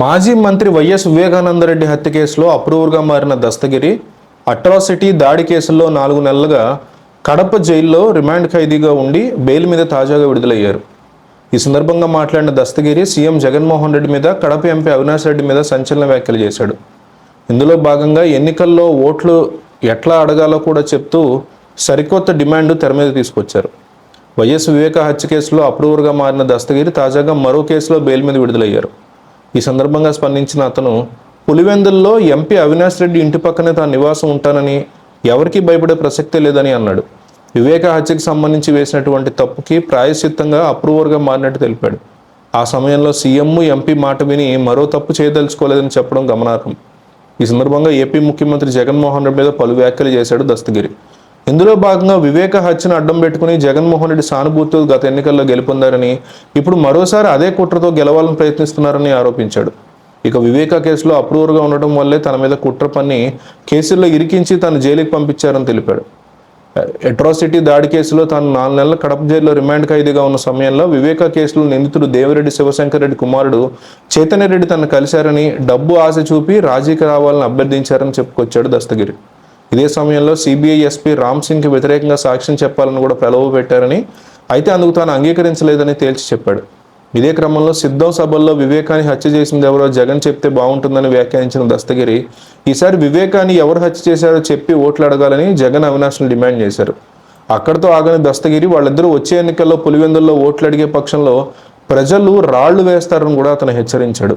మాజీ మంత్రి వైఎస్ వివేకానందరెడ్డి హత్య కేసులో అప్రూవర్గా మారిన దస్తగిరి అట్రాసిటీ దాడి కేసుల్లో 4 నెలలుగా కడప జైల్లో రిమాండ్ ఖైదీగా ఉండి బెయిల్ మీద తాజాగా విడుదలయ్యారు. ఈ సందర్భంగా మాట్లాడిన దస్తగిరి సీఎం జగన్మోహన్ రెడ్డి మీద, కడప ఎంపీ అవినాష్ రెడ్డి మీద సంచలన వ్యాఖ్యలు చేశాడు. ఇందులో భాగంగా ఎన్నికల్లో ఓట్లు ఎట్లా అడగాలో కూడా చెప్తూ సరికొత్త డిమాండ్ తెర మీద తీసుకొచ్చారు. వైఎస్ వివేక హత్య కేసులో అప్రూవర్గా మారిన దస్తగిరి తాజాగా మరో కేసులో బెయిల్ మీద విడుదలయ్యారు. ఈ సందర్భంగా స్పందించిన అతను పులివెందుల్లో ఎంపీ అవినాష్ రెడ్డి ఇంటి పక్కనే తాను నివాసం ఉంటానని, ఎవరికీ భయపడే ప్రసక్తే లేదని అన్నాడు. వివేక హత్యకు సంబంధించి వేసినటువంటి తప్పుకి ప్రాయశ్చిత్తంగా అప్రూవర్గా మారినట్టు తెలిపాడు. ఆ సమయంలో సీఎం, ఎంపీ మాట విని మరో తప్పు చేయదలుచుకోలేదని చెప్పడం గమనార్హం. ఈ సందర్భంగా ఏపీ ముఖ్యమంత్రి జగన్మోహన్ రెడ్డి మీద పలు వ్యాఖ్యలు చేశాడు దస్తగిరి. ఇందులో భాగంగా వివేక హత్యను అడ్డం పెట్టుకుని జగన్మోహన్ రెడ్డి సానుభూతితో గత ఎన్నికల్లో గెలుపొందారని, ఇప్పుడు మరోసారి అదే కుట్రతో గెలవాలని ప్రయత్నిస్తున్నారని ఆరోపించాడు. ఇక వివేక కేసులో అప్రూవర్గా ఉండటం వల్లే తన మీద కుట్ర పన్ని కేసుల్లో ఇరికించి తను జైలుకి పంపించారని తెలిపాడు. అట్రాసిటీ దాడి కేసులో తాను 4 నెలల కడప జైల్లో రిమాండ్ ఖైదీగా ఉన్న సమయంలో వివేక కేసులో నిందితుడు దేవిరెడ్డి శివశంకర్ రెడ్డి కుమారుడు చైతన్యరెడ్డి తనను కలిశారని, డబ్బు ఆశ చూపి రాజీకి రావాలని అభ్యర్థించారని చెప్పుకొచ్చాడు దస్తగిరి. ఇదే సమయంలో సిబిఐ ఎస్పీ రామ్ సింగ్కి వ్యతిరేకంగా సాక్ష్యం చెప్పాలని కూడా ప్రలోభ పెట్టారని, అయితే అందుకు తాను అంగీకరించలేదని తేల్చి చెప్పాడు. ఇదే క్రమంలో సిద్ధం సభల్లో వివేకాన్ని హత్య చేసింది ఎవరో జగన్ చెప్తే బాగుంటుందని వ్యాఖ్యానించిన దస్తగిరి ఈసారి వివేకాన్ని ఎవరు హత్య చేశారో చెప్పి ఓట్లు అడగాలని జగన్ అవినాష్ను డిమాండ్ చేశారు. అక్కడితో ఆగని దస్తగిరి వాళ్ళిద్దరూ వచ్చే ఎన్నికల్లో పులివెందుల్లో ఓట్లు అడిగే పక్షంలో ప్రజలు రాళ్లు వేస్తారని కూడా అతను హెచ్చరించాడు.